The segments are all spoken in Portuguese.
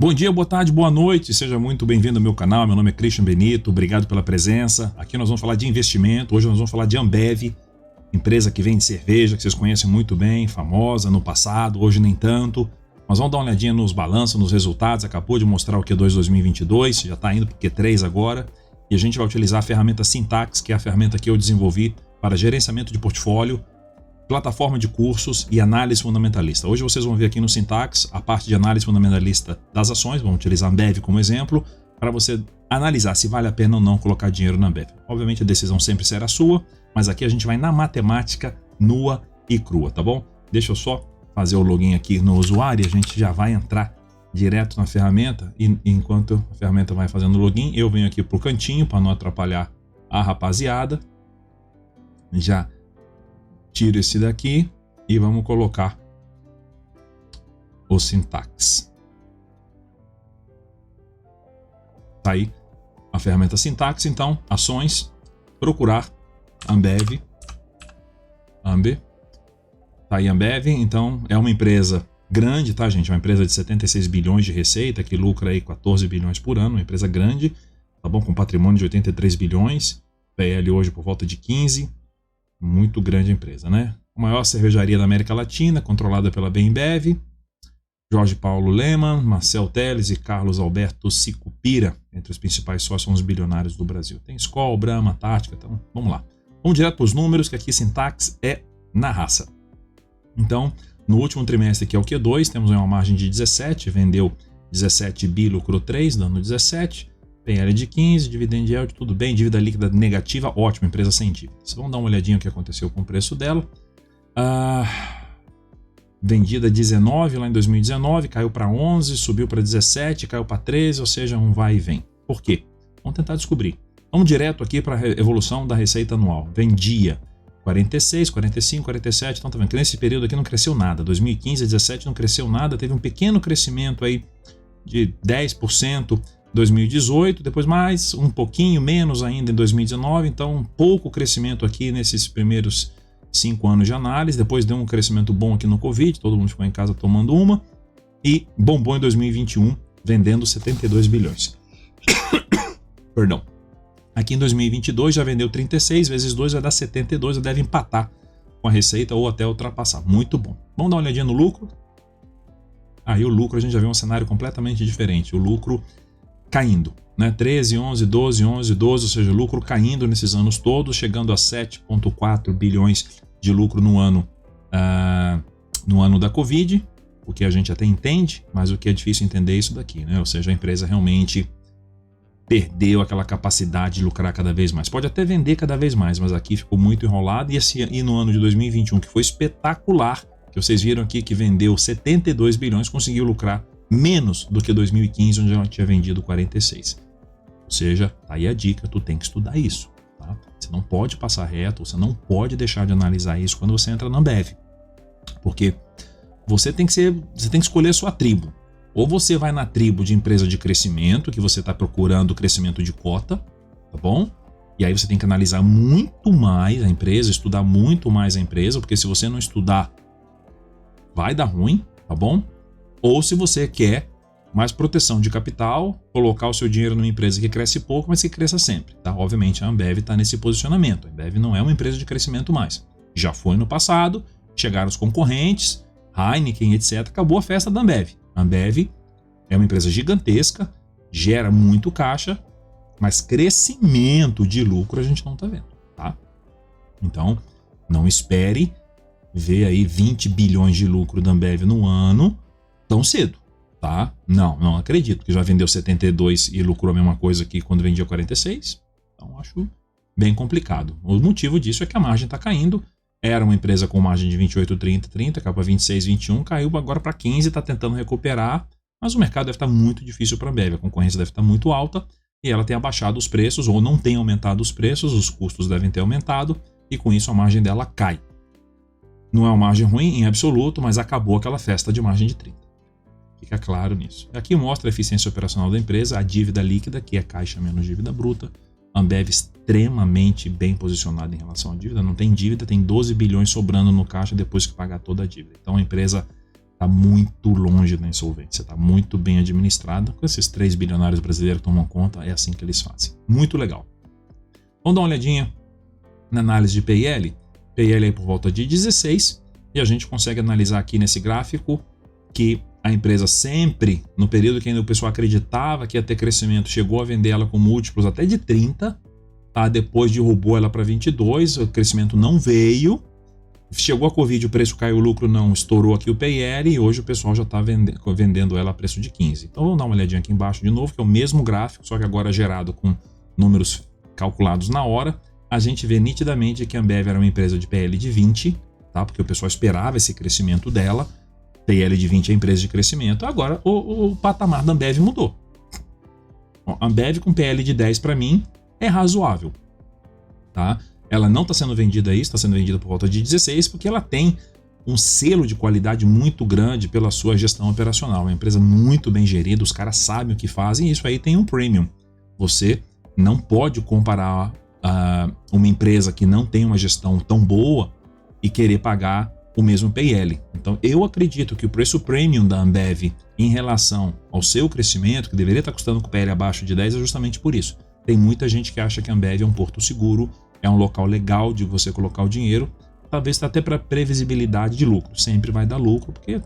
Bom dia, boa tarde, boa noite, seja muito bem-vindo ao meu canal, meu nome é Christian Benito, obrigado pela presença. Aqui nós vamos falar de investimento, hoje nós vamos falar de Ambev, empresa que vende cerveja, que vocês conhecem muito bem, famosa no passado, hoje nem tanto. Nós vamos dar uma olhadinha nos balanços, nos resultados, acabou de mostrar o Q2 2022, já está indo para o Q3 agora, e a gente vai utilizar a ferramenta Syntax, que é a ferramenta que eu desenvolvi para gerenciamento de portfólio, plataforma de cursos e análise fundamentalista. Hoje vocês vão ver aqui no Syntax a parte de análise fundamentalista das ações, vamos utilizar a Ambev como exemplo, para você analisar se vale a pena ou não colocar dinheiro na Ambev. Obviamente a decisão sempre será sua, mas aqui a gente vai na matemática nua e crua, tá bom? Deixa eu só fazer o login aqui no usuário e a gente já vai entrar direto na ferramenta, e enquanto a ferramenta vai fazendo o login, eu venho aqui pro cantinho para não atrapalhar a rapaziada. Já tiro esse daqui e vamos colocar o Syntax. Tá aí a ferramenta Syntax, então, ações, procurar Ambev. Tá aí Ambev, então é uma empresa grande, tá, gente? Uma empresa de 76 bilhões de receita, que lucra aí 14 bilhões por ano, uma empresa grande, tá bom? Com patrimônio de 83 bilhões, PL hoje por volta de 15. Muito grande empresa, né? A maior cervejaria da América Latina, controlada pela Bembev. Jorge Paulo Lemann, Marcel Teles e Carlos Alberto Sicupira, entre os principais sócios, são os bilionários do Brasil. Tem Skol, Brahma, Antártica, então vamos lá. Vamos direto para os números, que aqui Syntax é na raça. Então, no último trimestre, que é o Q2, temos uma margem de 17, vendeu 17 bi, lucrou 3, dando 17. PL de 15, dividend yield, tudo bem, dívida líquida negativa, ótimo, empresa sem dívidas. Vamos dar uma olhadinha no que aconteceu com o preço dela. Vendida 19 lá em 2019, caiu para 11, subiu para 17, caiu para 13, ou seja, um vai e vem. Por quê? Vamos tentar descobrir. Vamos direto aqui para a evolução da receita anual. Vendia 46, 45, 47, então tá vendo que nesse período aqui não cresceu nada. 2015 a 17 não cresceu nada, teve um pequeno crescimento aí de 10%. 2018, depois mais um pouquinho menos ainda em 2019, então um pouco crescimento aqui nesses primeiros 5 anos de análise, depois deu um crescimento bom aqui no Covid, todo mundo ficou em casa tomando uma, e bombou em 2021, vendendo 72 bilhões. Perdão. Aqui em 2022 já vendeu 36, vezes 2 vai dar 72, já deve empatar com a receita ou até ultrapassar. Muito bom. Vamos dar uma olhadinha no lucro? Aí o lucro a gente já vê um cenário completamente diferente, o lucro caindo, né? 13, 11, 12, 11, 12, ou seja, lucro caindo nesses anos todos, chegando a 7,4 bilhões de lucro no ano da Covid, o que a gente até entende, mas o que é difícil entender é isso daqui, né? Ou seja, a empresa realmente perdeu aquela capacidade de lucrar cada vez mais. Pode até vender cada vez mais, mas aqui ficou muito enrolado, e no ano de 2021, que foi espetacular, que vocês viram aqui que vendeu 72 bilhões, conseguiu lucrar menos do que 2015, onde ela tinha vendido 46. Ou seja, tá aí a dica, tu tem que estudar isso, tá? Você não pode passar reto, você não pode deixar de analisar isso quando você entra na Ambev. Porque você tem que escolher a sua tribo. Ou você vai na tribo de empresa de crescimento, que você está procurando crescimento de cota, tá bom? E aí você tem que analisar muito mais a empresa, estudar muito mais a empresa, porque se você não estudar, vai dar ruim, tá bom? Ou se você quer mais proteção de capital, colocar o seu dinheiro numa empresa que cresce pouco, mas que cresça sempre, tá? Obviamente a Ambev está nesse posicionamento. A Ambev não é uma empresa de crescimento mais. Já foi no passado, chegaram os concorrentes, Heineken, etc. Acabou a festa da Ambev. A Ambev é uma empresa gigantesca, gera muito caixa, mas crescimento de lucro a gente não está vendo, tá? Então, não espere ver aí 20 bilhões de lucro da Ambev no ano tão cedo, tá? Não acredito, porque já vendeu 72 e lucrou a mesma coisa que quando vendia 46. Então acho bem complicado. O motivo disso é que a margem está caindo. Era uma empresa com margem de 28, 30, caiu para 26, 21, caiu agora para 15, está tentando recuperar, mas o mercado deve estar muito difícil para a Ambev, a concorrência deve estar muito alta e ela tem abaixado os preços ou não tem aumentado os preços, os custos devem ter aumentado e com isso a margem dela cai. Não é uma margem ruim em absoluto, mas acabou aquela festa de margem de 30. Fica claro nisso. Aqui mostra a eficiência operacional da empresa, a dívida líquida, que é caixa menos dívida bruta. A Ambev extremamente bem posicionada em relação à dívida. Não tem dívida, tem 12 bilhões sobrando no caixa depois que pagar toda a dívida. Então a empresa está muito longe da insolvência, está muito bem administrada. Com esses 3 bilionários brasileiros que tomam conta, é assim que eles fazem. Muito legal. Vamos dar uma olhadinha na análise de PL. PL aí por volta de 16, e a gente consegue analisar aqui nesse gráfico que a empresa sempre, no período que ainda o pessoal acreditava que ia ter crescimento, chegou a vender ela com múltiplos até de 30, tá? Depois derrubou ela para 22, o crescimento não veio. Chegou a Covid, o preço caiu, o lucro não, estourou aqui o PL e hoje o pessoal já está vendendo ela a preço de 15. Então vamos dar uma olhadinha aqui embaixo de novo, que é o mesmo gráfico, só que agora gerado com números calculados na hora. A gente vê nitidamente que a Ambev era uma empresa de PL de 20, tá? Porque o pessoal esperava esse crescimento dela. PL de 20 é empresa de crescimento. Agora o patamar da Ambev mudou. A Ambev com PL de 10 para mim é razoável, tá? Ela não está sendo vendida aí, está sendo vendida por volta de 16, porque ela tem um selo de qualidade muito grande pela sua gestão operacional. É uma empresa muito bem gerida, os caras sabem o que fazem e isso aí tem um premium. Você não pode comparar uma empresa que não tem uma gestão tão boa e querer pagar o mesmo PL. Então eu acredito que o preço premium da Ambev em relação ao seu crescimento, que deveria estar custando com PL abaixo de 10, é justamente por isso. Tem muita gente que acha que a Ambev é um porto seguro, é um local legal de você colocar o dinheiro, talvez até para previsibilidade de lucro. Sempre vai dar lucro, porque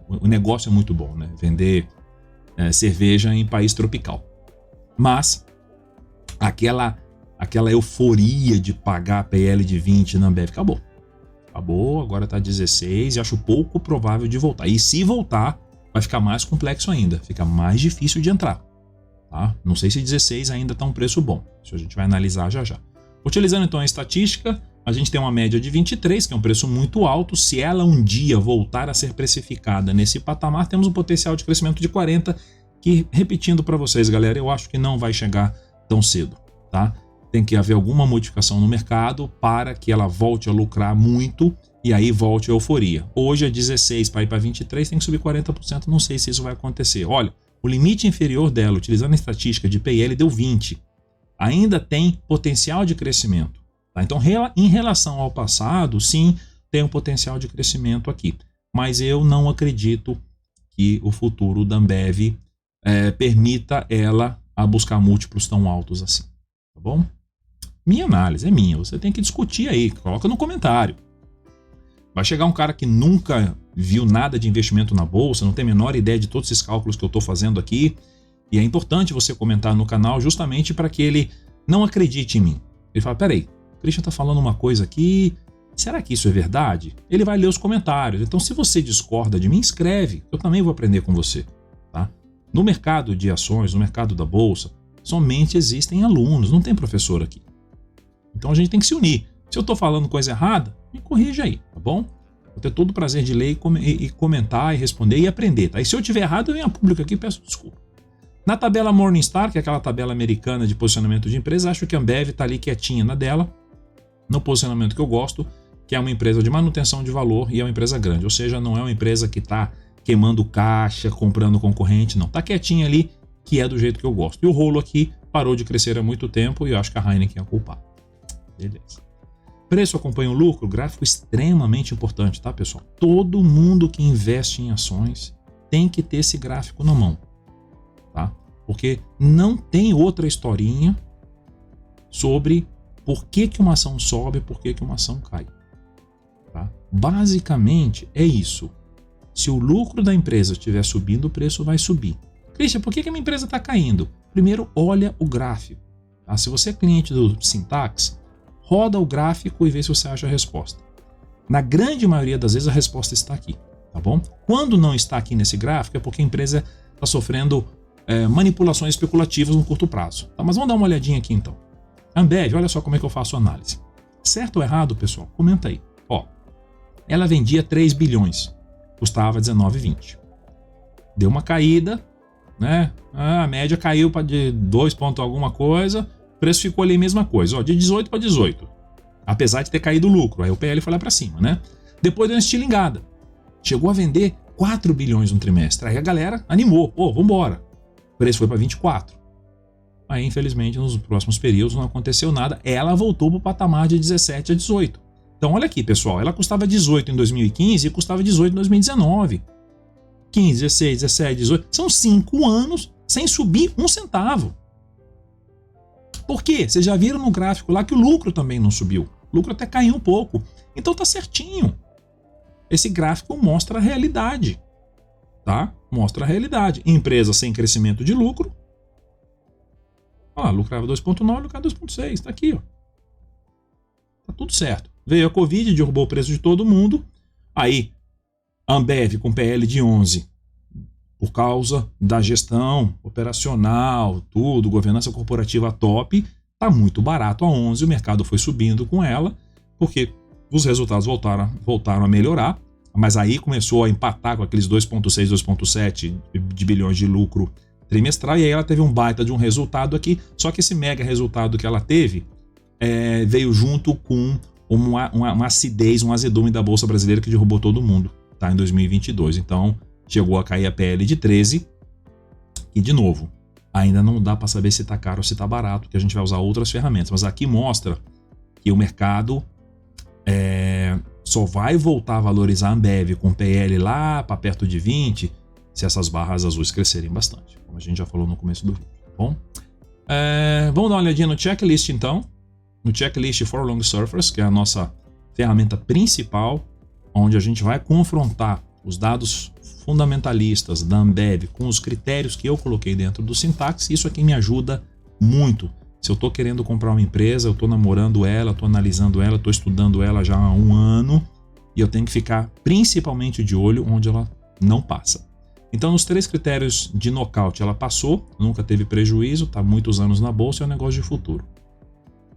o negócio é muito bom, né? Vender cerveja em país tropical. Mas aquela euforia de pagar PL de 20 na Ambev acabou. Acabou, agora está 16 e acho pouco provável de voltar. E se voltar, vai ficar mais complexo ainda, fica mais difícil de entrar. Tá? Não sei se 16 ainda está um preço bom, isso a gente vai analisar já já. Utilizando então a estatística, a gente tem uma média de 23, que é um preço muito alto. Se ela um dia voltar a ser precificada nesse patamar, temos um potencial de crescimento de 40, que, repetindo para vocês, galera, eu acho que não vai chegar tão cedo, tá? Tem que haver alguma modificação no mercado para que ela volte a lucrar muito e aí volte a euforia. Hoje é 16 para ir para 23, tem que subir 40%, não sei se isso vai acontecer. Olha, o limite inferior dela, utilizando a estatística de PL, deu 20. Ainda tem potencial de crescimento. Tá? Então, em relação ao passado, sim, tem um potencial de crescimento aqui. Mas eu não acredito que o futuro da Ambev permita ela a buscar múltiplos tão altos assim. Tá bom? Minha análise é minha. Você tem que discutir aí. Coloca no comentário. Vai chegar um cara que nunca viu nada de investimento na bolsa, não tem a menor ideia de todos esses cálculos que eu estou fazendo aqui. E é importante você comentar no canal justamente para que ele não acredite em mim. Ele fala, peraí, o Christian está falando uma coisa aqui, será que isso é verdade? Ele vai ler os comentários. Então se você discorda de mim, escreve, eu também vou aprender com você. Tá? No mercado de ações, no mercado da bolsa, somente existem alunos, não tem professor aqui. Então a gente tem que se unir. Se eu estou falando coisa errada, me corrija aí, tá bom? Vou ter todo o prazer de ler e comentar e responder e aprender. Tá? E se eu estiver errado, eu venho a público aqui e peço desculpa. Na tabela Morningstar, que é aquela tabela americana de posicionamento de empresa, acho que a Ambev está ali quietinha na dela, no posicionamento que eu gosto, que é uma empresa de manutenção de valor e é uma empresa grande. Ou seja, não é uma empresa que está queimando caixa, comprando concorrente, não. Está quietinha ali, que é do jeito que eu gosto. E o rolo aqui parou de crescer há muito tempo e eu acho que a Heineken é a culpada. Beleza. Preço acompanha o lucro, gráfico extremamente importante, tá, pessoal? Todo mundo que investe em ações tem que ter esse gráfico na mão. Tá? Porque não tem outra historinha sobre por que uma ação sobe e por que uma ação cai. Tá? Basicamente é isso. Se o lucro da empresa estiver subindo, o preço vai subir. Christian, por que a minha empresa está caindo? Primeiro, olha o gráfico. Tá? Se você é cliente do Syntax, roda o gráfico e vê se você acha a resposta. Na grande maioria das vezes a resposta está aqui. Tá bom? Quando não está aqui nesse gráfico é porque a empresa está sofrendo manipulações especulativas no curto prazo. Tá? Mas vamos dar uma olhadinha aqui então. Ambev, olha só como é que eu faço a análise. Certo ou errado, pessoal? Comenta aí. Ó, ela vendia 3 bilhões, custava 19,20. Deu uma caída, né? A média caiu para de 2 ponto alguma coisa, o preço ficou ali a mesma coisa, ó, de 18 para 18. Apesar de ter caído o lucro, aí o PL foi lá para cima, né? Depois deu uma estilingada. Chegou a vender 4 bilhões no trimestre. Aí a galera animou, pô, vambora. O preço foi para 24. Aí, infelizmente, nos próximos períodos não aconteceu nada. Ela voltou para o patamar de 17 a 18. Então, olha aqui, pessoal. Ela custava 18 em 2015 e custava 18 em 2019. 15, 16, 17, 18. São 5 anos sem subir um centavo. Por quê? Vocês já viram no gráfico lá que o lucro também não subiu. O lucro até caiu um pouco. Então tá certinho. Esse gráfico mostra a realidade. Tá? Mostra a realidade. Empresa sem crescimento de lucro. Ó, lucrava 2,9, lucrava 2,6. Tá aqui, ó. Tá tudo certo. Veio a Covid, derrubou o preço de todo mundo. Aí, Ambev com PL de 11. Por causa da gestão operacional, tudo, governança corporativa top, tá muito barato a 11. O mercado foi subindo com ela, porque os resultados voltaram a melhorar. Mas aí começou a empatar com aqueles 2,6, 2,7 de bilhões de lucro trimestral. E aí ela teve um baita de um resultado aqui. Só que esse mega resultado que ela teve veio junto com uma acidez, um azedume da Bolsa Brasileira que derrubou todo mundo, tá? Em 2022. Então, chegou a cair a PL de 13. E, de novo, ainda não dá para saber se tá caro ou se tá barato, que a gente vai usar outras ferramentas. Mas aqui mostra que o mercado só vai voltar a valorizar a Ambev com PL lá para perto de 20 se essas barras azuis crescerem bastante, como a gente já falou no começo do vídeo, tá bom? Vamos dar uma olhadinha no checklist então. No checklist for long surfers, que é a nossa ferramenta principal, onde a gente vai confrontar os dados fundamentalistas da Ambev com os critérios que eu coloquei dentro do Syntax. Isso aqui me ajuda muito. Se eu estou querendo comprar uma empresa, eu estou namorando ela, estou analisando ela, estou estudando ela já há um ano, e eu tenho que ficar principalmente de olho onde ela não passa. Então, nos 3 critérios de nocaute, ela passou, nunca teve prejuízo, está muitos anos na bolsa, é um negócio de futuro.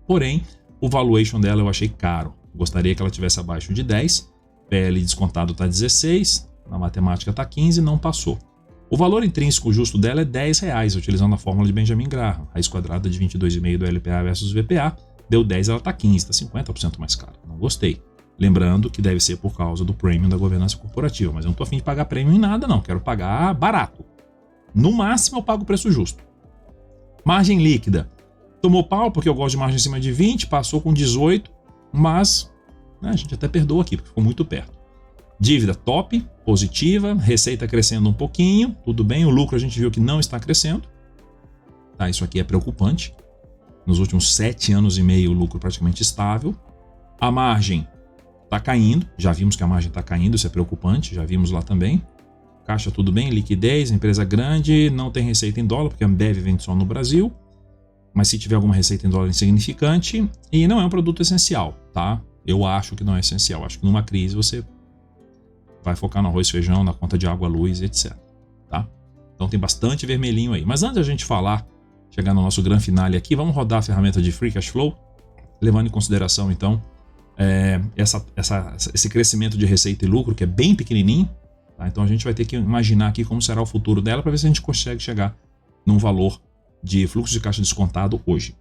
Porém, o valuation dela eu achei caro. Gostaria que ela tivesse abaixo de 10. PL descontado está 16. Na matemática está 15, não passou. O valor intrínseco justo dela é R$10, utilizando a fórmula de Benjamin Graham. Raiz quadrada de 22,5 do LPA versus VPA. Deu 10, ela está 15, está 50% mais cara. Não gostei. Lembrando que deve ser por causa do premium da governança corporativa. Mas eu não estou afim de pagar premium em nada, não. Quero pagar barato. No máximo eu pago o preço justo. Margem líquida. Tomou pau porque eu gosto de margem acima de 20, passou com 18, mas a gente até perdoa aqui, porque ficou muito perto. Dívida top, positiva, receita crescendo um pouquinho, tudo bem. O lucro a gente viu que não está crescendo. Tá, isso aqui é preocupante. Nos últimos 7 anos e meio o lucro praticamente estável. A margem está caindo, já vimos que a margem está caindo, isso é preocupante, já vimos lá também. Caixa tudo bem, liquidez, empresa grande, não tem receita em dólar, porque a Ambev vende só no Brasil. Mas se tiver alguma receita em dólar insignificante, e não é um produto essencial, tá? Eu acho que não é essencial. Acho que numa crise você vai focar no arroz, feijão, na conta de água, luz, etc. Tá? Então tem bastante vermelhinho aí. Mas antes da gente chegar no nosso grande finale aqui, vamos rodar a ferramenta de Free Cash Flow, levando em consideração então esse crescimento de receita e lucro, que é bem pequenininho. Tá? Então a gente vai ter que imaginar aqui como será o futuro dela para ver se a gente consegue chegar num valor de fluxo de caixa descontado hoje.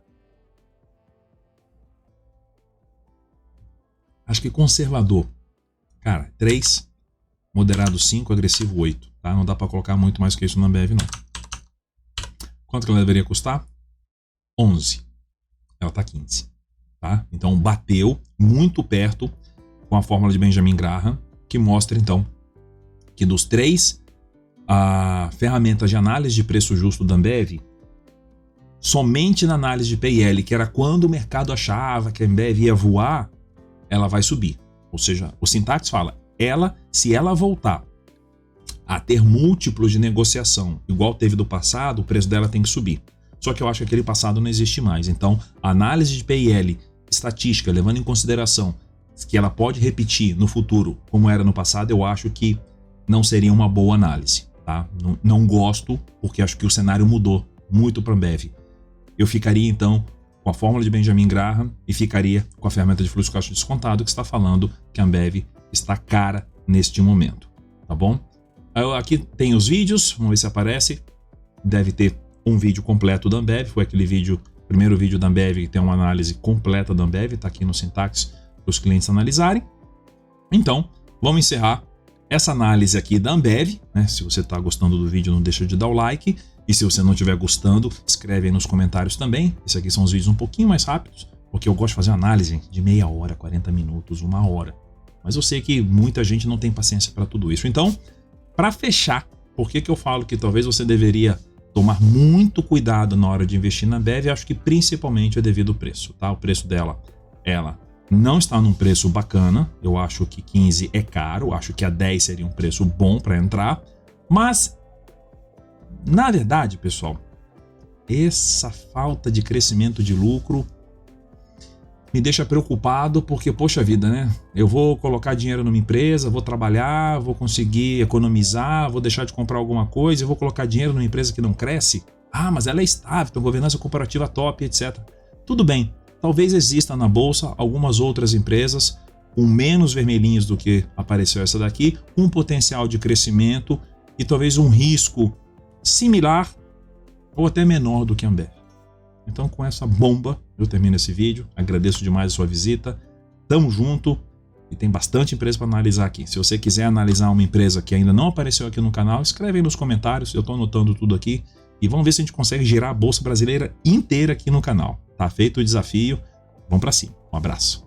Acho que conservador, cara, 3, moderado 5, agressivo 8, tá? Não dá para colocar muito mais que isso na Ambev, não. Quanto que ela deveria custar? 11. Ela tá 15, tá? Então bateu muito perto com a fórmula de Benjamin Graham, que mostra então que dos 3 ferramentas de análise de preço justo da Ambev, somente na análise de PL, que era quando o mercado achava que a Ambev ia voar, ela vai subir. Ou seja, o Syntax fala, se ela voltar a ter múltiplos de negociação, igual teve do passado, o preço dela tem que subir. Só que eu acho que aquele passado não existe mais. Então, a análise de PL estatística, levando em consideração que ela pode repetir no futuro como era no passado, eu acho que não seria uma boa análise. Tá? Não gosto, porque acho que o cenário mudou muito para a Ambev. Eu ficaria então com a fórmula de Benjamin Graham e ficaria com a ferramenta de fluxo de caixa descontado, que está falando que a Ambev está cara neste momento, tá bom? Aqui tem os vídeos, vamos ver se aparece. Deve ter um vídeo completo da Ambev, foi aquele vídeo, primeiro vídeo da Ambev que tem uma análise completa da Ambev, está aqui no Syntax para os clientes analisarem. Então, vamos encerrar essa análise aqui da Ambev, né? Se você está gostando do vídeo, não deixa de dar o like. E se você não estiver gostando, escreve aí nos comentários também. Esses aqui são os vídeos um pouquinho mais rápidos, porque eu gosto de fazer uma análise de meia hora, 40 minutos, 1 hora. Mas eu sei que muita gente não tem paciência para tudo isso. Então, Para fechar, por que eu falo que talvez você deveria tomar muito cuidado na hora de investir na Ambev? Acho que principalmente é devido ao preço, tá? O preço dela, ela não está num preço bacana. Eu acho que 15 é caro, acho que a 10 seria um preço bom para entrar. Mas, na verdade, pessoal, essa falta de crescimento de lucro me deixa preocupado, porque, poxa vida, né? Eu vou colocar dinheiro numa empresa, vou trabalhar, vou conseguir economizar, vou deixar de comprar alguma coisa e vou colocar dinheiro numa empresa que não cresce? Ah, mas ela é estável, tem governança corporativa top, etc. Tudo bem, talvez exista na bolsa algumas outras empresas com menos vermelhinhos do que apareceu essa daqui, um potencial de crescimento e talvez um risco similar ou até menor do que a Ambev. Então, com essa bomba, eu termino esse vídeo. Agradeço demais a sua visita. Tamo junto. E tem bastante empresa para analisar aqui. Se você quiser analisar uma empresa que ainda não apareceu aqui no canal, escreve aí nos comentários. Eu tô anotando tudo aqui. E vamos ver se a gente consegue girar a Bolsa Brasileira inteira aqui no canal. Tá feito o desafio. Vamos para cima. Um abraço.